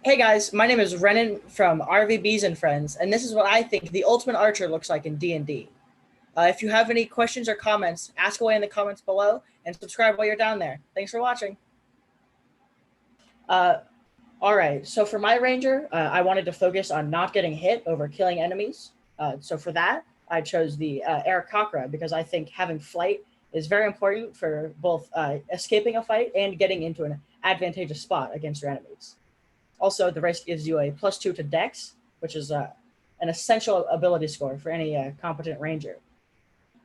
Hey guys, my name is Renon from RVBs and Friends, and this is what I think the ultimate archer looks like in D&D. If you have any questions or comments, ask away in the comments below, and subscribe while you're down there. Thanks for watching. Uh, all right, so for my ranger, I wanted to focus on not getting hit over killing enemies. So for that, I chose the Aarakocra because I think having flight is very important for both escaping a fight and getting into an advantageous spot against your enemies. Also, the race gives you a +2 to Dex, which is an essential ability score for any competent ranger.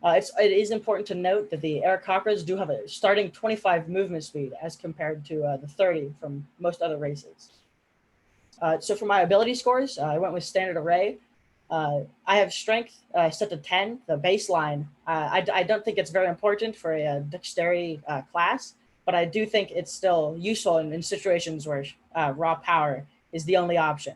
It is important to note that the Aarakocras do have a starting 25 movement speed as compared to the 30 from most other races. So for my ability scores, I went with Standard Array. I have Strength set to 10, the baseline. I don't think it's very important for a Dexterity class, but I do think it's still useful in situations where raw power is the only option.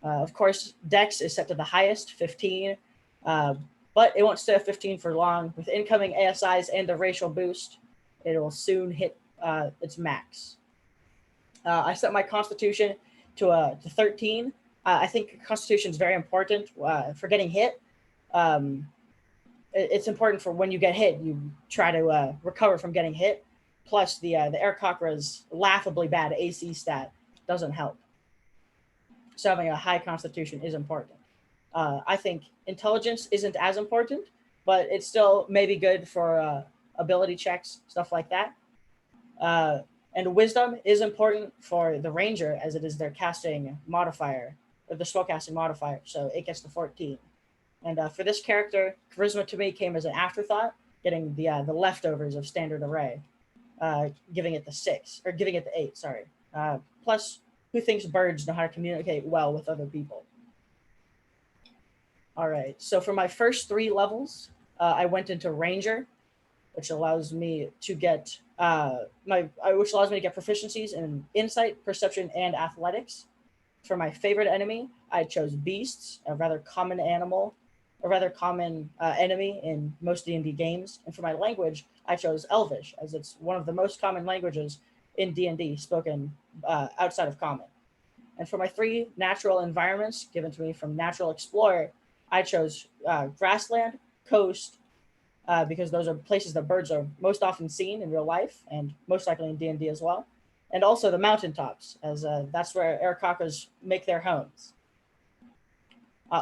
Of course, Dex is set to the highest, 15, but it won't stay at 15 for long. With incoming ASIs and the racial boost, it will soon hit its max. I set my Constitution to 13. I think Constitution is very important for getting hit. It's important for when you get hit, you try to recover from getting hit. Plus, the Aarakocra's laughably bad AC stat doesn't help. So having a high Constitution is important. I think Intelligence isn't as important, but it's still maybe good for ability checks, stuff like that. And Wisdom is important for the Ranger as it is their casting modifier, or the spellcasting modifier, so it gets to 14. And for this character, Charisma to me came as an afterthought, getting the leftovers of Standard Array, giving it the 6, or giving it the 8, sorry. Plus, who thinks birds know how to communicate well with other people? All right, so for my first 3 levels, I went into Ranger, which allows me to get proficiencies in Insight, Perception, and Athletics. For my favorite enemy, I chose Beasts, a rather common enemy in most D&D games. And for my language, I chose Elvish, as it's one of the most common languages in D&D spoken outside of Common. And for my 3 natural environments given to me from Natural Explorer, I chose Grassland, Coast, because those are places that birds are most often seen in real life and most likely in D&D as well. And also the mountaintops, as that's where Aarakocras make their homes.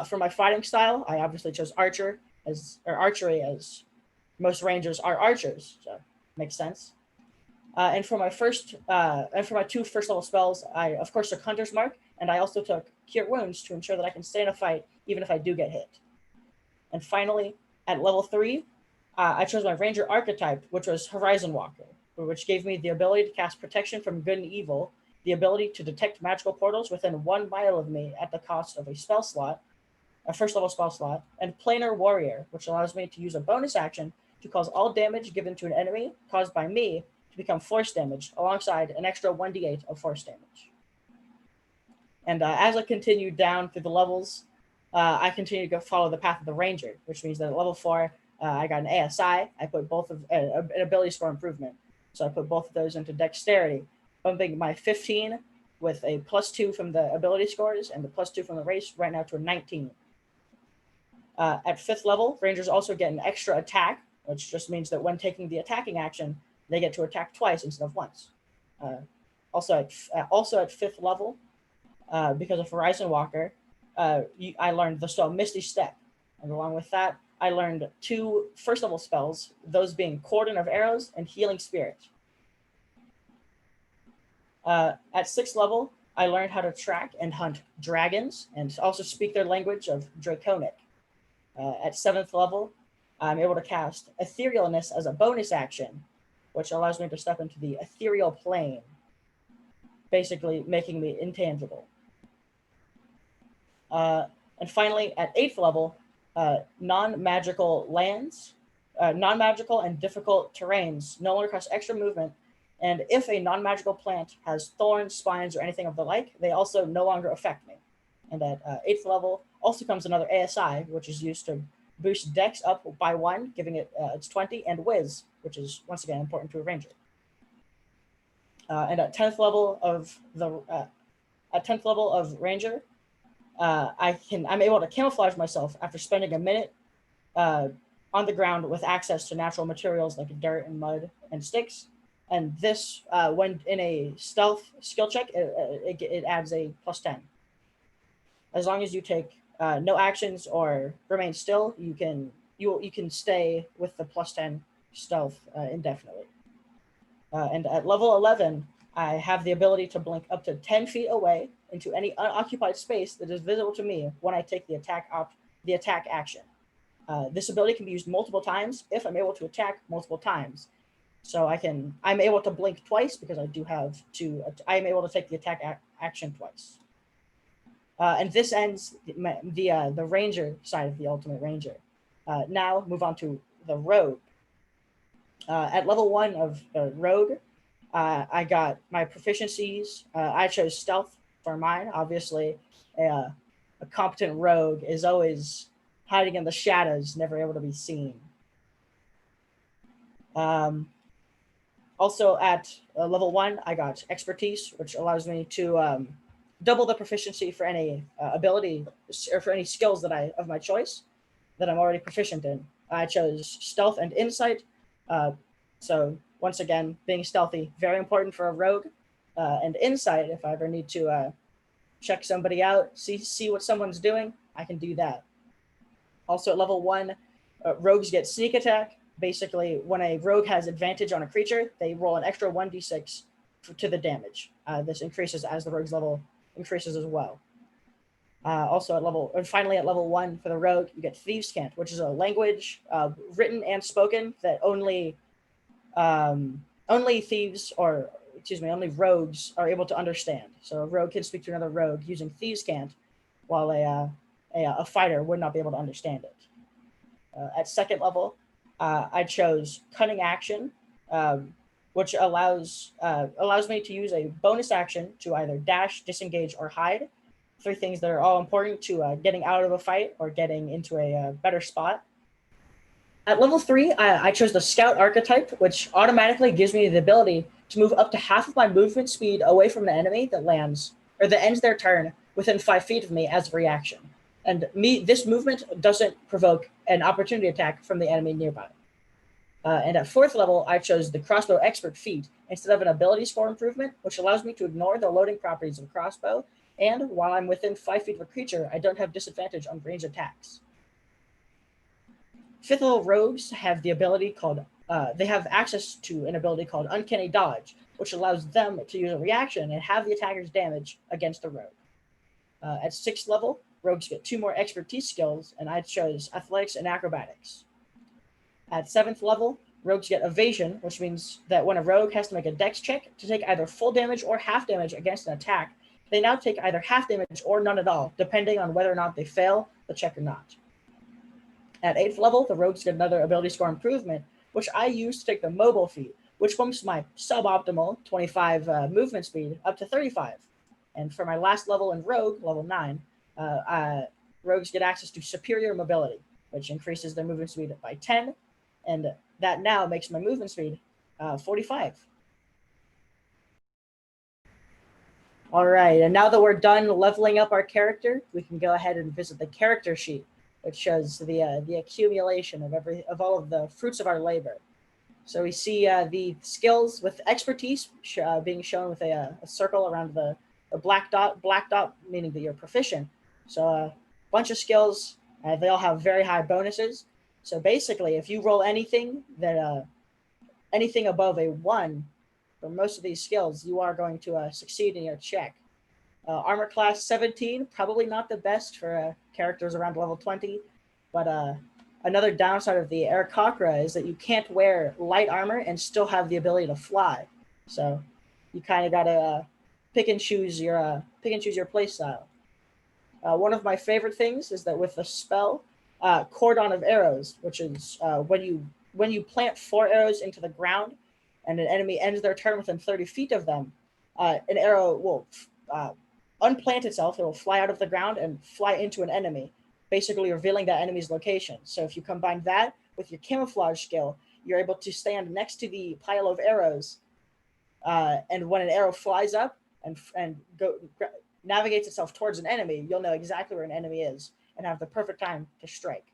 For my fighting style, I obviously chose archery, as most rangers are archers, so makes sense. And for my 2 first level spells, I of course took Hunter's Mark, and I also took Cure Wounds to ensure that I can stay in a fight even if I do get hit. And finally, at level 3, I chose my Ranger archetype, which was Horizon Walker, which gave me the ability to cast Protection from Good and Evil, the ability to detect magical portals within 1 mile of me at the cost of a spell slot, a first level spell slot, and Planar Warrior, which allows me to use a bonus action to cause all damage given to an enemy caused by me to become force damage, alongside an extra 1d8 of force damage. And as I continued down through the levels, I continued to follow the path of the Ranger, which means that at level 4, I got an ASI. I put both of an ability score improvement. So I put both of those into Dexterity, bumping my 15 with a +2 from the ability scores and the +2 from the race right now to a 19. At 5th level, Rangers also get an extra attack, which just means that when taking the attacking action, they get to attack twice instead of once. Also at 5th level, because of Horizon Walker, I learned the spell Misty Step. And along with that, I learned 2 first level spells, those being Cordon of Arrows and Healing Spirit. At 6th level, I learned how to track and hunt dragons and also speak their language of Draconic. At 7th level, I'm able to cast Etherealness as a bonus action, which allows me to step into the ethereal plane, basically making me intangible. And finally, at 8th level, non-magical and difficult terrains no longer cost extra movement, and if a non-magical plant has thorns, spines, or anything of the like, they also no longer affect me. And at 8th level also comes another ASI, which is used to boost Dex up by 1, giving it its 20, and Wiz, which is once again important to a Ranger. And at 10th level of the At 10th level of Ranger, I'm able to camouflage myself after spending a minute uh, on the ground with access to natural materials like dirt and mud and sticks. And this, when in a stealth skill check, it adds a +10. As long as you take no actions or remain still, you can stay with the +10 stealth indefinitely. And at level 11, I have the ability to blink up to 10 feet away into any unoccupied space that is visible to me when I take the attack action. This ability can be used multiple times if I'm able to attack multiple times. So I'm able to blink twice because I'm able to take the attack action twice. And this ends the Ranger side of the Ultimate Ranger. Now move on to the Rogue. At level 1 of Rogue, I got my proficiencies. I chose Stealth for mine. Obviously, a competent Rogue is always hiding in the shadows, never able to be seen. Also, at level 1, I got Expertise, which allows me to double the proficiency for any ability or for any skills of my choice that I'm already proficient in. I chose Stealth and Insight. So once again, being stealthy, very important for a rogue. And Insight, if I ever need to check somebody out, see what someone's doing, I can do that. Also at level 1, rogues get Sneak Attack. Basically, when a rogue has advantage on a creature, they roll an extra 1d6 to the damage. This increases as the rogue's level increases as well. Finally at level 1 for the rogue, you get Thieves' Cant, which is a language written and spoken that only only rogues are able to understand. So a rogue can speak to another rogue using Thieves' Cant, while a fighter would not be able to understand it. At 2nd level, I chose Cunning Action, which allows me to use a bonus action to either dash, disengage, or hide. 3 things that are all important to getting out of a fight or getting into a better spot. At level 3, I chose the Scout archetype, which automatically gives me the ability to move up to half of my movement speed away from the enemy that ends their turn within 5 feet of me as a reaction. And this movement doesn't provoke an opportunity attack from the enemy nearby. And at 4th level, I chose the Crossbow Expert feat instead of an ability score improvement, which allows me to ignore the loading properties of a crossbow. And while I'm within 5 feet of a creature, I don't have disadvantage on range attacks. 5th level rogues have the ability called, they have access to an ability called Uncanny Dodge, which allows them to use a reaction and have the attacker's damage against the rogue. At 6th level, rogues get 2 more expertise skills, and I chose Athletics and Acrobatics. At 7th level, rogues get Evasion, which means that when a rogue has to make a dex check to take either full damage or half damage against an attack, they now take either half damage or none at all, depending on whether or not they fail the check or not. At 8th level, the rogues get another ability score improvement, which I use to take the Mobile feat, which bumps my suboptimal 25 movement speed up to 35. And for my last level in Rogue, level 9, rogues get access to Superior Mobility, which increases their movement speed by 10, and that now makes my movement speed 45. All right, and now that we're done leveling up our character, we can go ahead and visit the character sheet, which shows the accumulation of all of the fruits of our labor. So we see the skills with expertise being shown with a circle around the black dot meaning that you're proficient. So a bunch of skills, they all have very high bonuses. So basically, if you roll anything above a 1 for most of these skills, you are going to succeed in your check. Armor class 17, probably not the best for characters around level 20, but another downside of the Aarakocra is that you can't wear light armor and still have the ability to fly. So you kind of gotta pick and choose your playstyle. One of my favorite things is that with the spell Cordon of Arrows, which is when you plant 4 arrows into the ground and an enemy ends their turn within 30 feet of them, an arrow will unplant itself. It will fly out of the ground and fly into an enemy, basically revealing that enemy's location. So if you combine that with your camouflage skill, you're able to stand next to the pile of arrows, and when an arrow flies up and navigates itself towards an enemy, you'll know exactly where an enemy is and have the perfect time to strike.